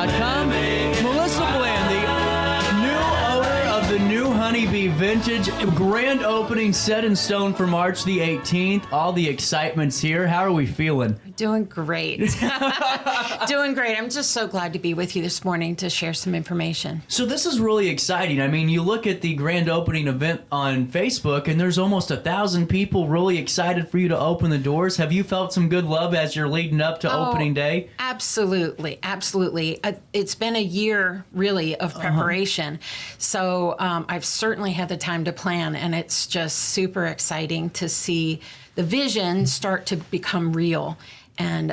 RiverBender.com. Melissa Bland, the new owner of the new Honeybee Vintage. Grand opening set in stone for March the 18th. All the excitement's here. How are we feeling? Doing great. Doing great. I'm just so glad to be with you this morning to share some information. So this is really exciting. I mean, you look at the grand opening event on Facebook, and there's almost 1,000 people really excited for you to open the doors. Have you felt some good love as you're leading up to opening day? Absolutely. Absolutely. It's been a year, really, of preparation. So I've certainly had the time to plan, and it's just super exciting to see the vision start to become real. And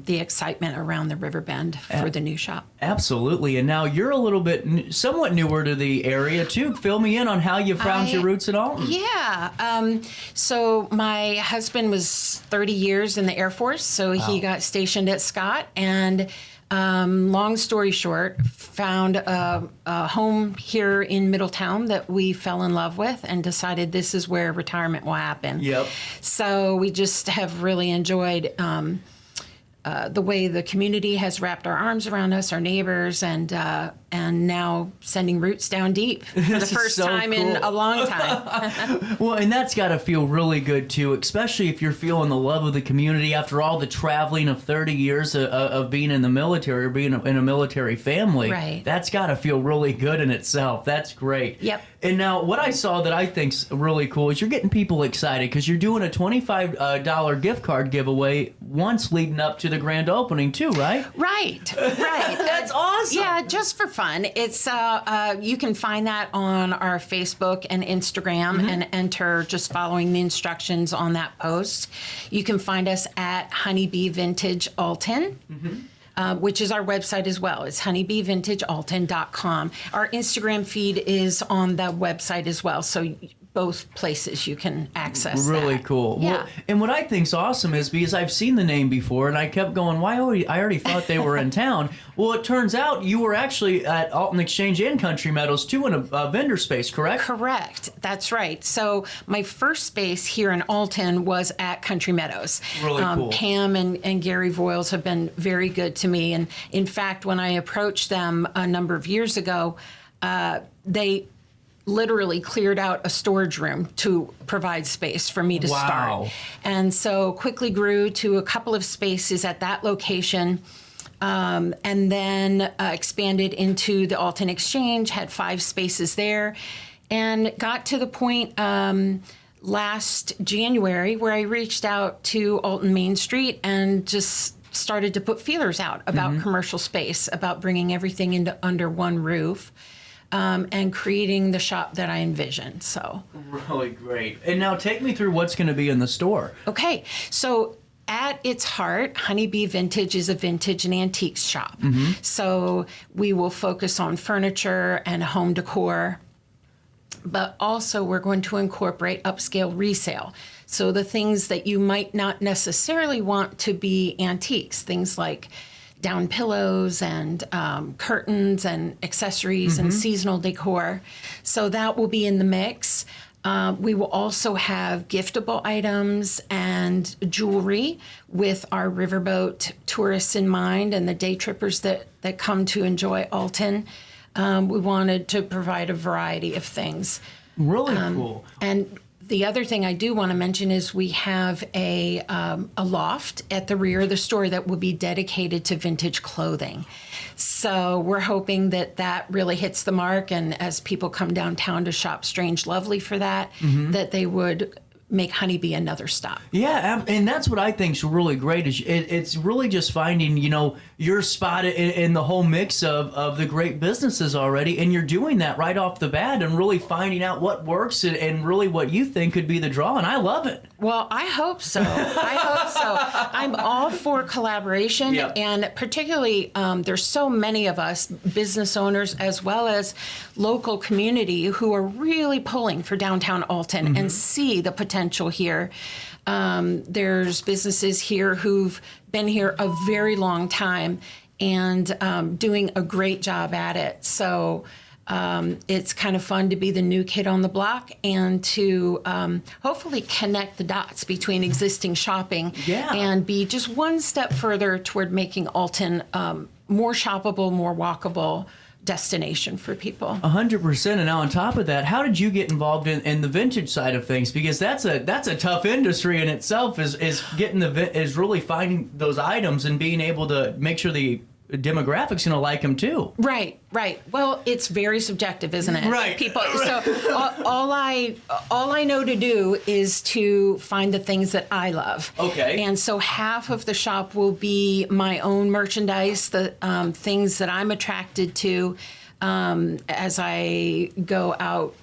the excitement around the Riverbend for the new shop. Absolutely. And now you're a little bit, somewhat newer to the area, too. Fill me in on how you found your roots at Alton. Yeah. So my husband was 30 years in the Air Force, so he got stationed at Scott. And long story short, found a home here in Middletown that we fell in love with and decided this is where retirement will happen. Yep. So we just have really enjoyed the way the community has wrapped our arms around us, our neighbors, and now sending roots down deep for the first time in a long time. Well, and that's got to feel really good, too, especially if you're feeling the love of the community after all the traveling of 30 years of being in the military or being in a military family. Right. That's got to feel really good in itself. That's great. Yep. And now what I saw that I think's really cool is you're getting people excited because you're doing a $25 gift card giveaway once leading up to the grand opening, too, right? Right. That's awesome. Yeah, just for fun. It's you can find that on our Facebook and Instagram and enter just following the instructions on that post. You can find us at Honeybee Vintage Alton. Which is our website as well. It's honeybeevintagealton.com. Our Instagram feed is on the website as well, so both places you can access Really that. cool. Yeah. Well, and what I think's awesome is because I've seen the name before, and I kept going, I already thought they were in town. Well, it turns out you were actually at Alton Exchange and Country Meadows, too, in a vendor space, correct? Correct. That's right. So my first space here in Alton was at Country Meadows. Really cool. Pam and Gary Voiles have been very good to me. And in fact, when I approached them a number of years ago, they literally cleared out a storage room to provide space for me to start. And so quickly grew to a couple of spaces at that location. And then expanded into the Alton Exchange, had 5 spaces there, and got to the point last January where I reached out to Alton Main Street and just started to put feelers out about commercial space, about bringing everything into under one roof. And creating the shop that I envisioned. So Really great. And now take me through what's going to be in the store. Okay, so at its heart, Honeybee Vintage is a vintage and antiques shop. So we will focus on furniture and home decor, but also we're going to incorporate upscale resale. So the things that you might not necessarily want to be antiques, things like down pillows and curtains and accessories and seasonal decor. So that will be in the mix. We will also have giftable items and jewelry with our riverboat tourists in mind and the day trippers that come to enjoy Alton. We wanted to provide a variety of things. Really cool. And the other thing I do want to mention is we have a loft at the rear of the store that will be dedicated to vintage clothing. So we're hoping that really hits the mark, and as people come downtown to shop Strange Lovely for that, that they would make Honeybee another stop. Yeah, and that's what I think's really great. Is it's really just finding, your spot in the whole mix of the great businesses already, and you're doing that right off the bat and really finding out what works and really what you think could be the draw, and I love it. Well, I hope so. I'm all for collaboration, and particularly there's so many of us, business owners as well as local community, who are really pulling for downtown Alton and see the potential here. There's businesses here who've been here a very long time and doing a great job at it. So it's kind of fun to be the new kid on the block and to hopefully connect the dots between existing shopping and be just one step further toward making Alton more shoppable, more walkable destination for people. 100%. And now on top of that, how did you get involved in the vintage side of things? Because that's a tough industry in itself. Is really finding those items and being able to make sure the demographics gonna like them too. Right. Well, it's very subjective, isn't it? Right. People. So all I know to do is to find the things that I love. Okay. And so half of the shop will be my own merchandise, the things that I'm attracted to as I go out.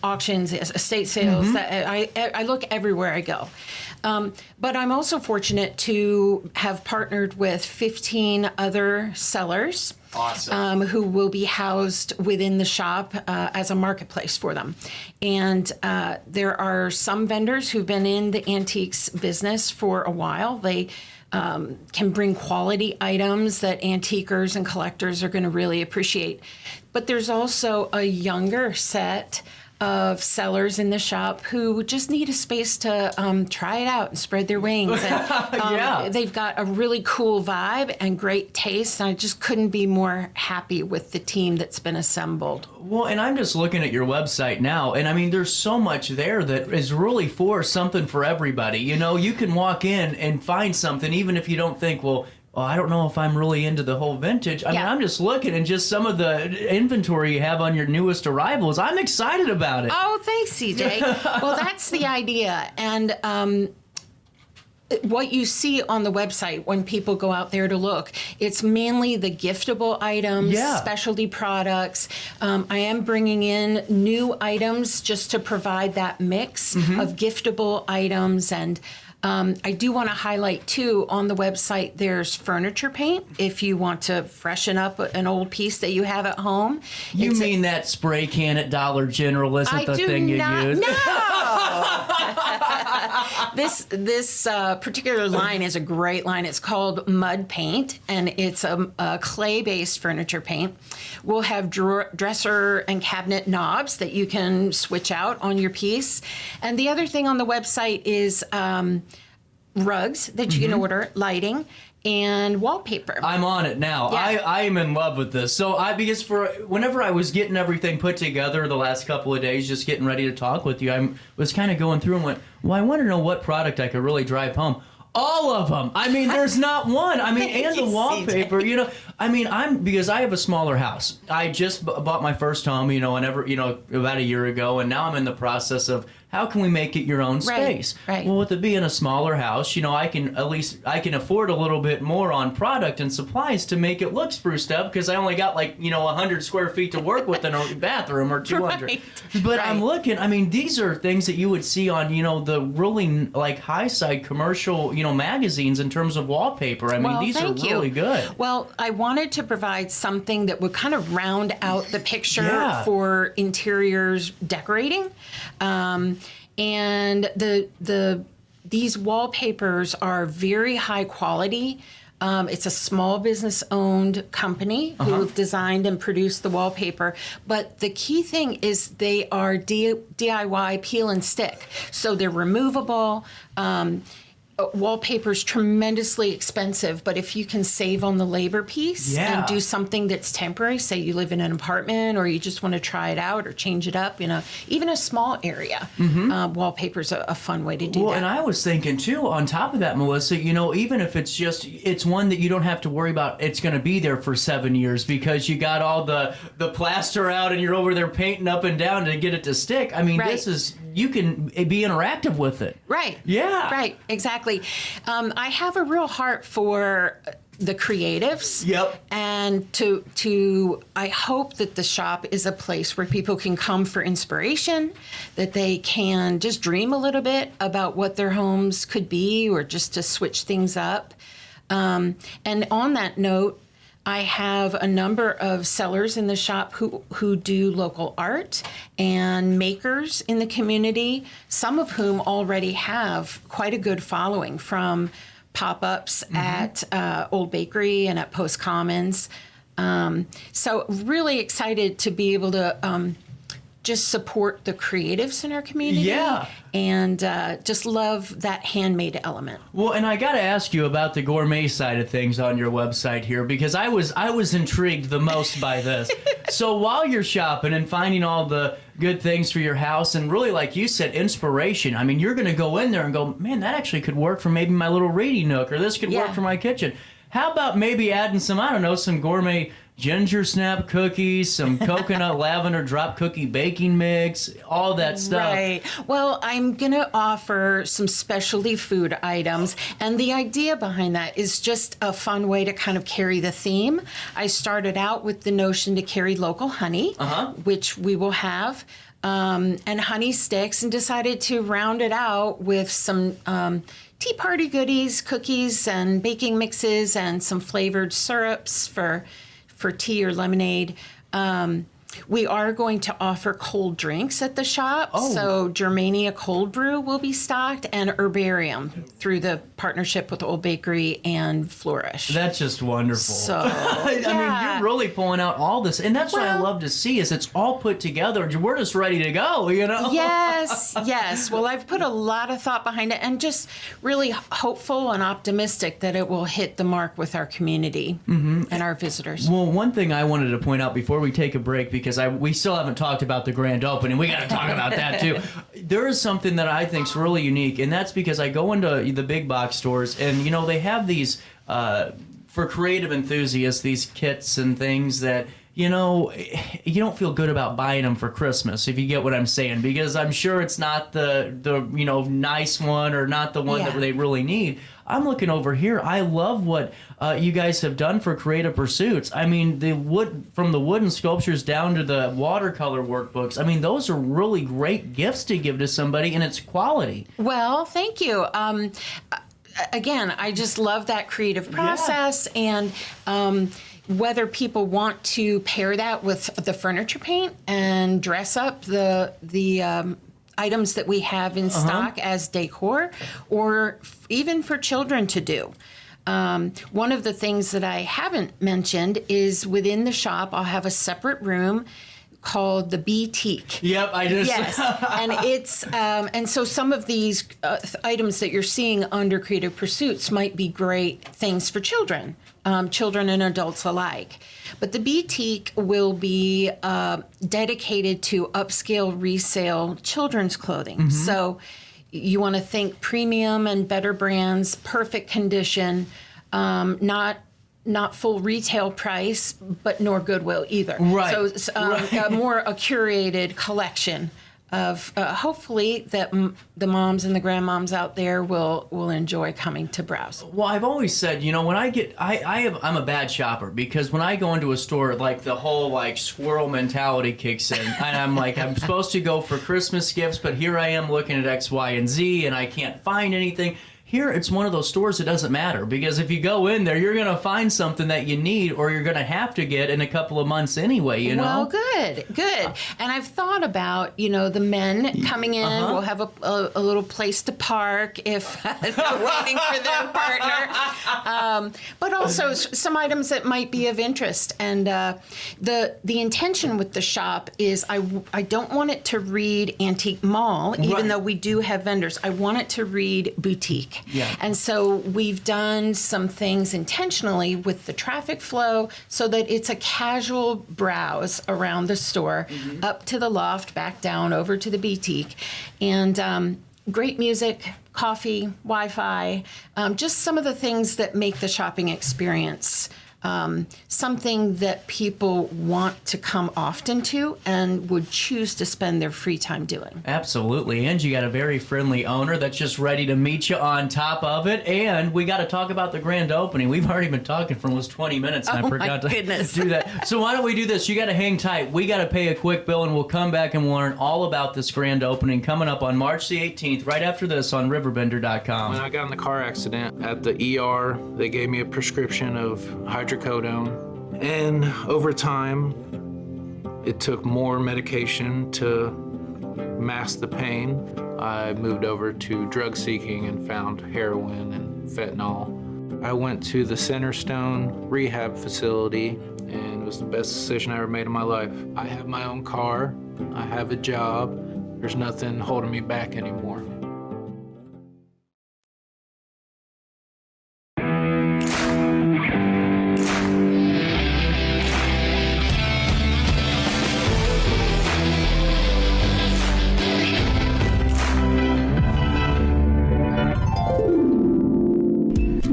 Auctions, estate sales. That I look everywhere I go. But I'm also fortunate to have partnered with 15 other sellers. Awesome. Who will be housed within the shop as a marketplace for them. And there are some vendors who've been in the antiques business for a while. They can bring quality items that antiquers and collectors are going to really appreciate. But there's also a younger set of sellers in the shop who just need a space to try it out and spread their wings. And, they've got a really cool vibe and great taste. And I just couldn't be more happy with the team that's been assembled. Well, and I'm just looking at your website now, and I mean, there's so much there that is really for something for everybody. You know, you can walk in and find something, even if you don't think, well, I don't know if I'm really into the whole vintage. I mean, I'm just looking and just some of the inventory you have on your newest arrivals. I'm excited about it. Oh, thanks, CJ. Well, that's the idea. And what you see on the website when people go out there to look, it's mainly the giftable items, specialty products. I am bringing in new items just to provide that mix of giftable items. And I do want to highlight, too, on the website, there's furniture paint if you want to freshen up an old piece that you have at home. You mean that spray can at Dollar General isn't the thing you use? No! This particular line is a great line. It's called Mud Paint, and it's a clay-based furniture paint. We'll have dresser and cabinet knobs that you can switch out on your piece. And the other thing on the website is rugs that you can order, lighting, and wallpaper. I'm on it now. Yeah. I am in love with this. So because whenever I was getting everything put together the last couple of days, just getting ready to talk with you, I was kind of going through and went, well, I want to know what product I could really drive home. All of them. I mean, there's not one. I mean, and the wallpaper, you know, I mean, because I have a smaller house. I just bought my first home, about a year ago. And now I'm in the process of how can we make it your own space? Right. Well, with it being a smaller house, I can afford a little bit more on product and supplies to make it look spruced up because I only got 100 square feet to work with in a bathroom or 200. Right. But I'm looking, I mean, these are things that you would see on, the really high side commercial, magazines in terms of wallpaper. I mean, these are really good. Well, I wanted to provide something that would kind of round out the picture for interiors decorating. And these wallpapers are very high quality. It's a small business owned company who have designed and produced the wallpaper. But the key thing is they are DIY peel and stick. So they're removable. Wallpaper's tremendously expensive, but if you can save on the labor piece and do something that's temporary, say you live in an apartment or you just want to try it out or change it up, even a small area, wallpaper's a fun way to do that. Well, and I was thinking too, on top of that, Melissa, even if it's one that you don't have to worry about, it's going to be there for 7 years because you got all the plaster out and you're over there painting up and down to get it to stick. I mean, this is, you can be interactive with it. Right. Yeah. Right. Exactly. I have a real heart for the creatives. Yep. And I hope that the shop is a place where people can come for inspiration, that they can just dream a little bit about what their homes could be or just to switch things up. And on that note, I have a number of sellers in the shop who do local art and makers in the community, some of whom already have quite a good following from pop-ups at Old Bakery and at Post Commons. So really excited to be able to just support the creatives in our community. Yeah. And just love that handmade element. Well, and I got to ask you about the gourmet side of things on your website here, because I was intrigued the most by this. So while you're shopping and finding all the good things for your house, and really, like you said, inspiration. I mean, you're going to go in there and go, man, that actually could work for maybe my little reading nook, or this could work for my kitchen. How about maybe adding some, I don't know, some gourmet ginger snap cookies, some coconut lavender drop cookie baking mix, all that stuff. Right. Well, I'm going to offer some specialty food items. And the idea behind that is just a fun way to kind of carry the theme. I started out with the notion to carry local honey, which we will have, and honey sticks, and decided to round it out with some tea party goodies, cookies and baking mixes, and some flavored syrups for tea or lemonade. We are going to offer cold drinks at the shop. Oh. So Germania Cold Brew will be stocked, and Herbarium through the partnership with Old Bakery and Flourish. That's just wonderful. So, I mean, you're really pulling out all this. And that's what I love to see, is it's all put together. We're just ready to go, you know? Yes, yes. Well, I've put a lot of thought behind it, and just really hopeful and optimistic that it will hit the mark with our community and our visitors. Well, one thing I wanted to point out before we take a break, because we still haven't talked about the grand opening. We got to talk about that too. There is something that I think is really unique, and that's because I go into the big box stores, and you know, they have these for creative enthusiasts, these kits and things that, you know, you don't feel good about buying them for Christmas, if you get what I'm saying, because I'm sure it's not the you know, nice one, or not the one that they really need. I'm looking over here. I love what you guys have done for Creative Pursuits. I mean, the wood, from the wooden sculptures down to the watercolor workbooks. I mean, those are really great gifts to give to somebody, and it's quality. Well, thank you. Again, I just love that creative process, and whether people want to pair that with the furniture paint and dress up the items that we have in stock as decor, or even for children to do. One of the things that I haven't mentioned is within the shop, I'll have a separate room called the Boutique. Yep, I just... Yes, and it's and so some of these items that you're seeing under Creative Pursuits might be great things for children, children and adults alike. But the Boutique will be dedicated to upscale resale children's clothing. So you want to think premium and better brands, perfect condition, not full retail price, but nor Goodwill either. Right. So a curated collection of hopefully that the moms and the grandmoms out there will enjoy coming to browse. Well, I've always said, you know, when I'm a bad shopper, because when I go into a store, like the whole like squirrel mentality kicks in, and I'm like, I'm supposed to go for Christmas gifts, but here I am looking at X, Y, and Z, and I can't find anything. Here, it's one of those stores that doesn't matter, because if you go in there, you're going to find something that you need, or you're going to have to get in a couple of months anyway, you know? Well, good. And I've thought about, you know, the men coming in will have a little place to park if they're waiting for their partner. But also some items that might be of interest. And the intention with the shop is I don't want it to read antique mall, even though we do have vendors. I want it to read boutique. Yeah. And so we've done some things intentionally with the traffic flow so that it's a casual browse around the store, up to the loft, back down, over to the boutique. And great music, coffee, Wi-Fi, just some of the things that make the shopping experience something that people want to come often to and would choose to spend their free time doing. Absolutely. And you got a very friendly owner that's just ready to meet you on top of it. And we got to talk about the grand opening. We've already been talking for almost 20 minutes, and I forgot to do that. So why don't we do this? You got to hang tight. We got to pay a quick bill, and we'll come back and learn all about this grand opening coming up on March the 18th, right after this on RiverBender.com. When I got in the car accident at the ER, they gave me a prescription of hydrocodone. And over time, it took more medication to mask the pain. I moved over to drug seeking and found heroin and fentanyl. I went to the Centerstone rehab facility, and it was the best decision I ever made in my life. I have my own car, I have a job. There's nothing holding me back anymore.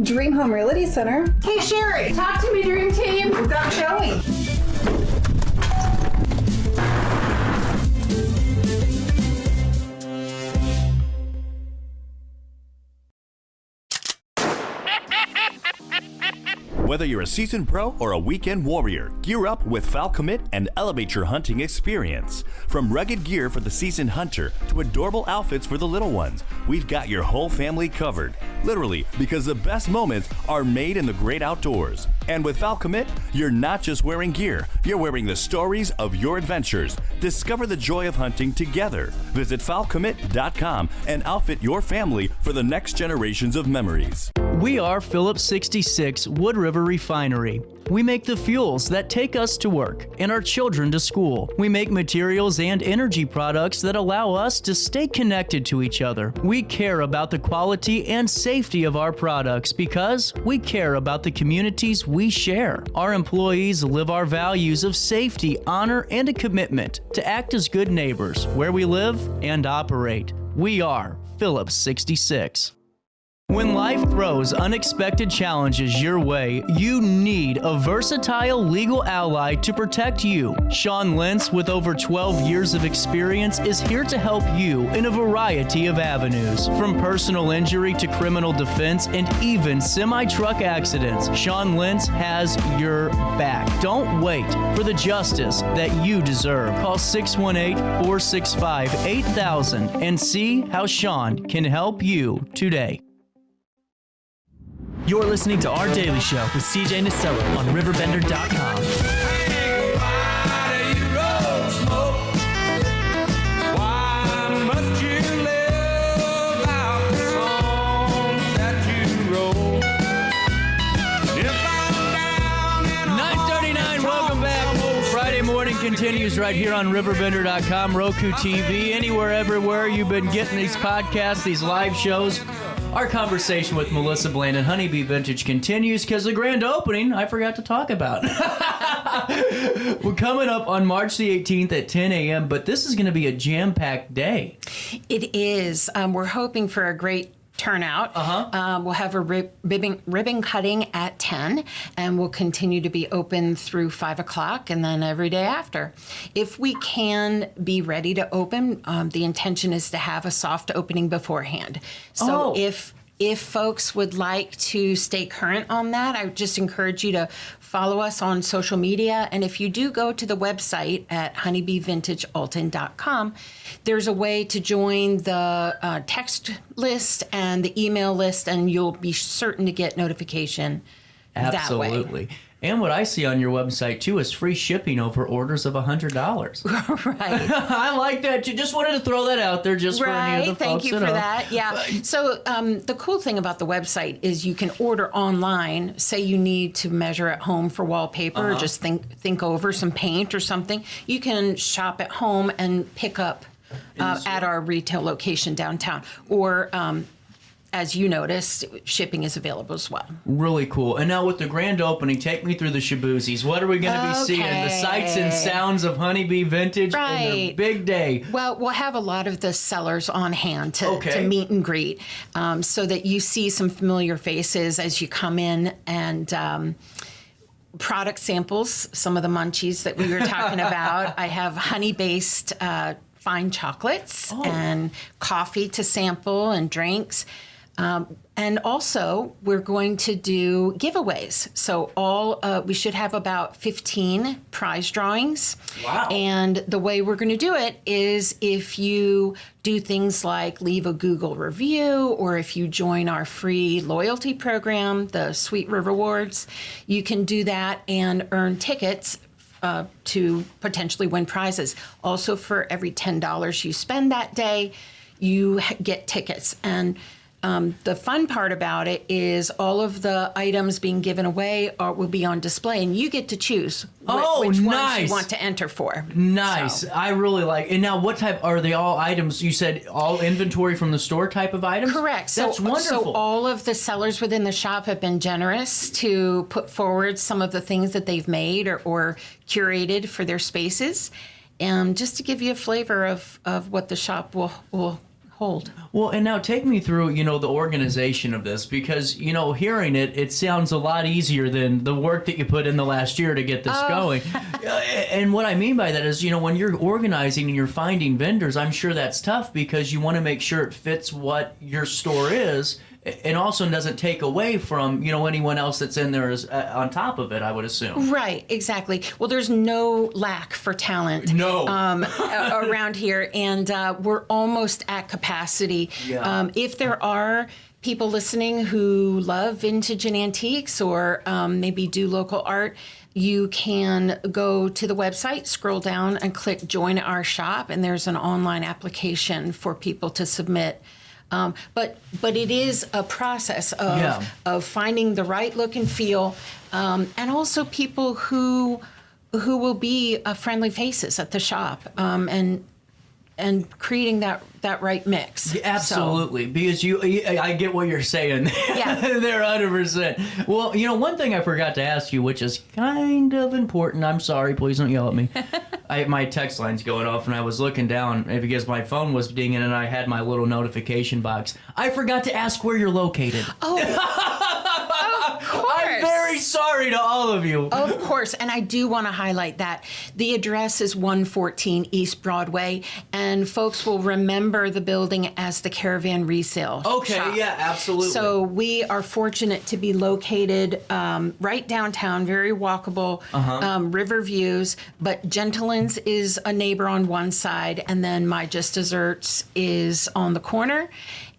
Dream Home Realty Center. Hey Sherry, talk to me, Dream Team. We've got showing. Whether you're a seasoned pro or a weekend warrior, gear up with Falcommit and elevate your hunting experience. From rugged gear for the seasoned hunter to adorable outfits for the little ones, we've got your whole family covered. Literally, because the best moments are made in the great outdoors. And with Falcommit, you're not just wearing gear, you're wearing the stories of your adventures. Discover the joy of hunting together. Visit RiverBender.com and outfit your family for the next generations of memories. We are Phillips 66 Wood River Refinery. We make the fuels that take us to work and our children to school. We make materials and energy products that allow us to stay connected to each other. We care about the quality and safety of our products because we care about the communities we share. Our employees live our values of safety, honor, and a commitment to act as good neighbors where we live and operate. We are Phillips 66. When life throws unexpected challenges your way, you need a versatile legal ally to protect you. Sean Lentz, with over 12 years of experience, is here to help you in a variety of avenues. From personal injury to criminal defense and even semi-truck accidents, Sean Lentz has your back. Don't wait for the justice that you deserve. Call 618-465-8000 and see how Sean can help you today. You're listening to Our Daily Show with CJ Nasello on RiverBender.com. Welcome back. Friday morning continues right here on RiverBender.com, Roku TV, anywhere, everywhere you've been getting these podcasts, these live shows. Our conversation with Melissa Bland and Honeybee Vintage continues because the grand opening I forgot to talk about. We're coming up on March the 18th at 10 a.m., but this is going to be a jam-packed day. It is. We're hoping for a great turnout. We'll have a ribbon cutting at 10, and we'll continue to be open through 5 o'clock and then every day after. If we can be ready to open, the intention is to have a soft opening beforehand. So if folks would like to stay current on that, I would just encourage you to follow us on social media. And if you do go to the website at honeybeevintagealton.com, there's a way to join the text list and the email list, and you'll be certain to get notification that way. Absolutely. And what I see on your website, too, is free shipping over orders of $100. Right. I like that, too. Just wanted to throw that out there just for any of the folks. Thank you for that. Yeah. So the cool thing about the website is you can order online. Say you need to measure at home for wallpaper or just think over some paint or something. You can shop at home and pick up at our retail location downtown. Or as you noticed, shipping is available as well. Really cool. And now with the grand opening, take me through the shaboozis. What are we going to be seeing? The sights and sounds of Honeybee Vintage and the big day. Well, we'll have a lot of the sellers on hand to meet and greet so that you see some familiar faces as you come in, and product samples, some of the munchies that we were talking about. I have honey-based fine chocolates and coffee to sample and drinks. And also, we're going to do giveaways. So we should have about 15 prize drawings. Wow. And the way we're going to do it is if you do things like leave a Google review, or if you join our free loyalty program, the Sweet River Rewards, you can do that and earn tickets to potentially win prizes. Also, for every $10 you spend that day, you get tickets. And The fun part about it is all of the items being given away will be on display, and you get to choose which ones you want to enter for. Nice. So. I really like. And now, what type are they? All items? You said all inventory from the store type of items. Correct. That's wonderful. So all of the sellers within the shop have been generous to put forward some of the things that they've made or curated for their spaces, and just to give you a flavor of what the shop will hold. Well, and now take me through, the organization of this, because, hearing it sounds a lot easier than the work that you put in the last year to get this going. And what I mean by that is, when you're organizing and you're finding vendors, I'm sure that's tough because you want to make sure it fits what your store is and also doesn't take away from, anyone else that's in there on top of it, I would assume. Right, exactly. Well, there's no lack for talent around here, and we're almost at capacity. Yeah. If there are people listening who love vintage and antiques or maybe do local art, you can go to the website, scroll down, and click Join Our Shop, and there's an online application for people to submit. But it is a process of finding the right look and feel, and also people who will be friendly faces at the shop, and creating that right mix. Yeah, absolutely, because I get what you're saying. Yeah. They're 100%. Well, one thing I forgot to ask you, which is kind of important. I'm sorry, please don't yell at me. My text line's going off, and I was looking down because my phone was dinging, and I had my little notification box. I forgot to ask where you're located. Oh, of course. I'm very sorry to all of you. Of course, and I do want to highlight that the address is 114 East Broadway, and folks will remember the building as the Caravan Resale shop. Yeah, absolutely. So we are fortunate to be located right downtown, very walkable, river views, but Gentleman's is a neighbor on one side, and then My Just Desserts is on the corner,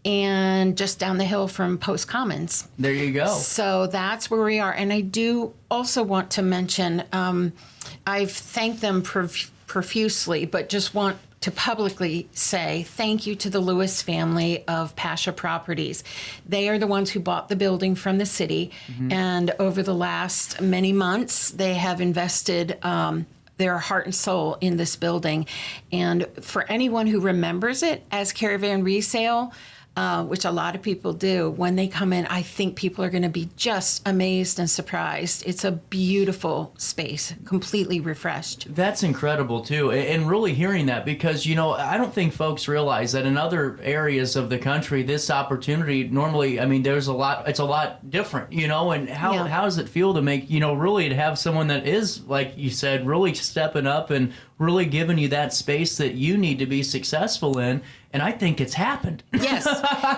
and just down the hill from Post Commons. There you go. So that's where we are. And I do also want to mention, I've thanked them profusely, but just want to publicly say thank you to the Lewis family of Pasha Properties. They are the ones who bought the building from the city, and over the last many months, they have invested their heart and soul in this building. And for anyone who remembers it as Caravan Resale, which a lot of people do, when they come in, I think people are going to be just amazed and surprised. It's a beautiful space, completely refreshed. That's incredible, too. And really hearing that, because, I don't think folks realize that in other areas of the country, this opportunity normally, it's a lot different, and how does it feel to make, really to have someone that is, like you said, really stepping up and really giving you that space that you need to be successful in. And I think it's happened. Yes,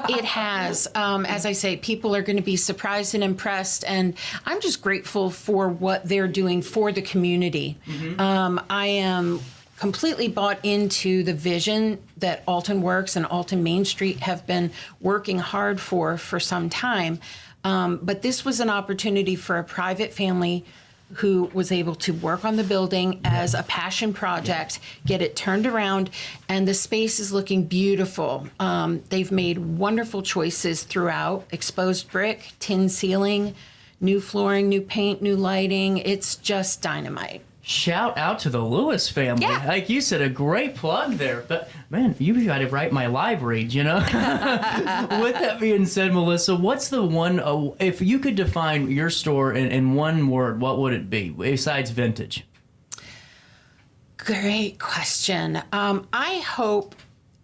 it has. As I say, people are going to be surprised and impressed, and I'm just grateful for what they're doing for the community. I am completely bought into the vision that Alton Works and Alton Main Street have been working hard for some time. But this was an opportunity for a private family who was able to work on the building as a passion project, get it turned around, and the space is looking beautiful. They've made wonderful choices throughout: exposed brick, tin ceiling, new flooring, new paint, new lighting. It's just dynamite. Shout out to the Lewis family. Yeah. Like you said, a great plug there. But, man, you got to write my live read, With that being said, Melissa, what's the one, if you could define your store in one word, what would it be besides vintage? Great question. I hope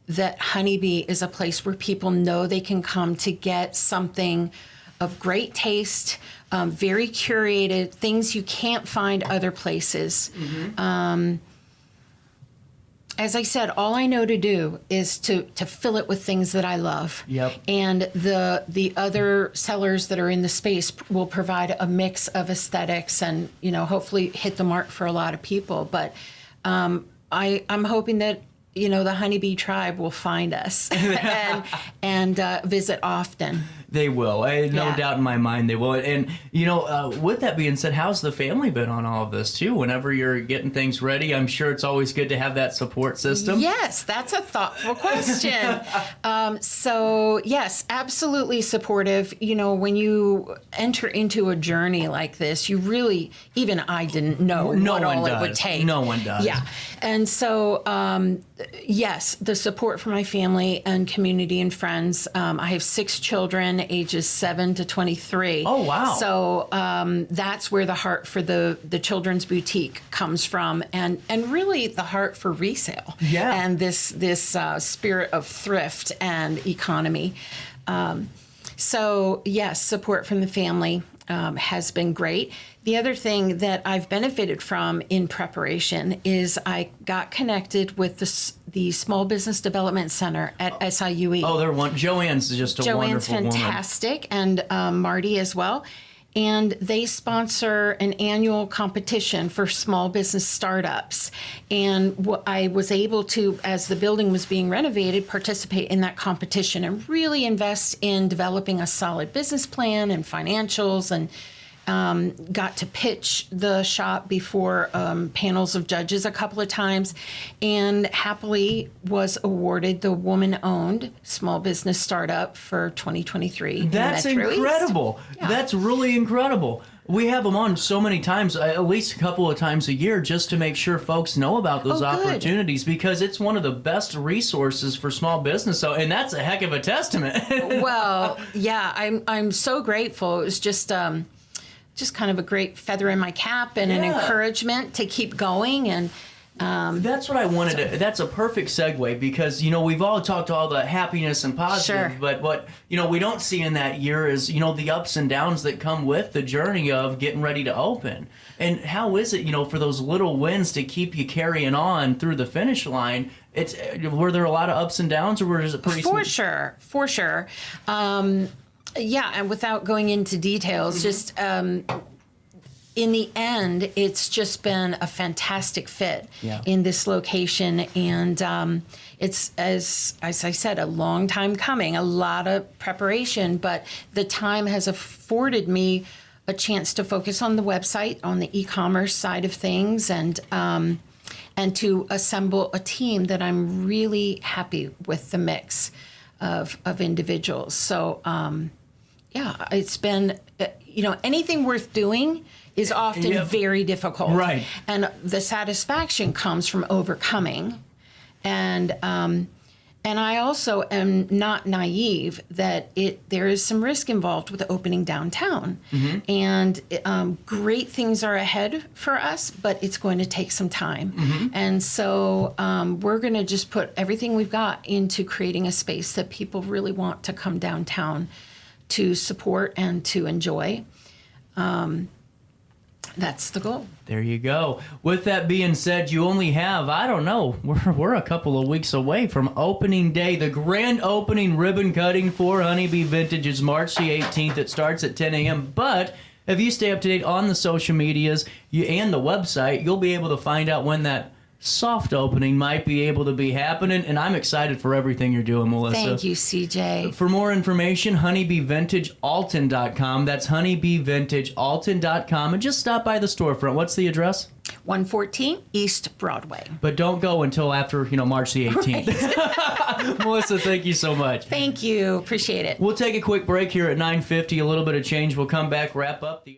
that Honeybee is a place where people know they can come to get something of great taste, very curated, things you can't find other places. As I said, all I know to do is to fill it with things that I love. Yep. And the other sellers that are in the space will provide a mix of aesthetics and, hopefully hit the mark for a lot of people. But I'm hoping that, the Honeybee tribe will find us and visit often. They will. No doubt in my mind they will. And, with that being said, how's the family been on all of this, too? Whenever you're getting things ready, I'm sure it's always good to have that support system. Yes, that's a thoughtful question. So, yes, absolutely supportive. When you enter into a journey like this, you really, even I didn't know what all it would take. No one does. Yeah. And so, yes, the support from my family and community and friends. I have 6 children, ages 7 to 23. Oh, wow. So that's where the heart for the children's boutique comes from, and really the heart for resale. Yeah. And this spirit of thrift and economy. So yes, support from the family has been great. The other thing that I've benefited from in preparation is I got connected with the Small Business Development Center at SIUE. Oh, Joanne's just a wonderful woman. Joanne's fantastic, and Marty as well. And they sponsor an annual competition for small business startups. And I was able to, as the building was being renovated, participate in that competition and really invest in developing a solid business plan and financials, and got to pitch the shop before panels of judges a couple of times, and happily was awarded the woman-owned small business startup for 2023. That's in Metro incredible. East. Yeah. That's really incredible. We have them on so many times, at least a couple of times a year, just to make sure folks know about those opportunities, because it's one of the best resources for small business. So, and that's a heck of a testament. Well, yeah, I'm so grateful. It was just kind of a great feather in my cap and an encouragement to keep going. And that's what I wanted to. That's a perfect segue, because we've all talked all the happiness and positive, Sure. but what we don't see in that year is the ups and downs that come with the journey of getting ready to open. And how is it for those little wins to keep you carrying on through the finish line? Were there a lot of ups and downs, or was it pretty smooth? For sure. Yeah, and without going into details, just in the end, it's just been a fantastic fit in this location, and it's, as I said, a long time coming, a lot of preparation, but the time has afforded me a chance to focus on the website, on the e-commerce side of things, and to assemble a team that I'm really happy with the mix of individuals. So, yeah, it's been, anything worth doing is often very difficult. Right. And the satisfaction comes from overcoming. And I also am not naive that there is some risk involved with opening downtown. Mm-hmm. And great things are ahead for us, but it's going to take some time. Mm-hmm. And so we're going to just put everything we've got into creating a space that people really want to come downtown to support and to enjoy. That's the goal. There you go. With that being said, you only have, I don't know, we're a couple of weeks away from opening day. The grand opening ribbon cutting for Honeybee Vintage is March the 18th. It starts at 10 a.m. But if you stay up to date on the social medias and the website, you'll be able to find out when that soft opening might be able to be happening, and I'm excited for everything you're doing, Melissa. Thank you, CJ. For more information, honeybeevintagealton.com. That's honeybeevintagealton.com, and just stop by the storefront. What's the address? 114 East Broadway. But don't go until after, March the 18th. Right. Melissa, thank you so much. Thank you. Appreciate it. We'll take a quick break here at 9:50, a little bit of change. We'll come back, wrap up the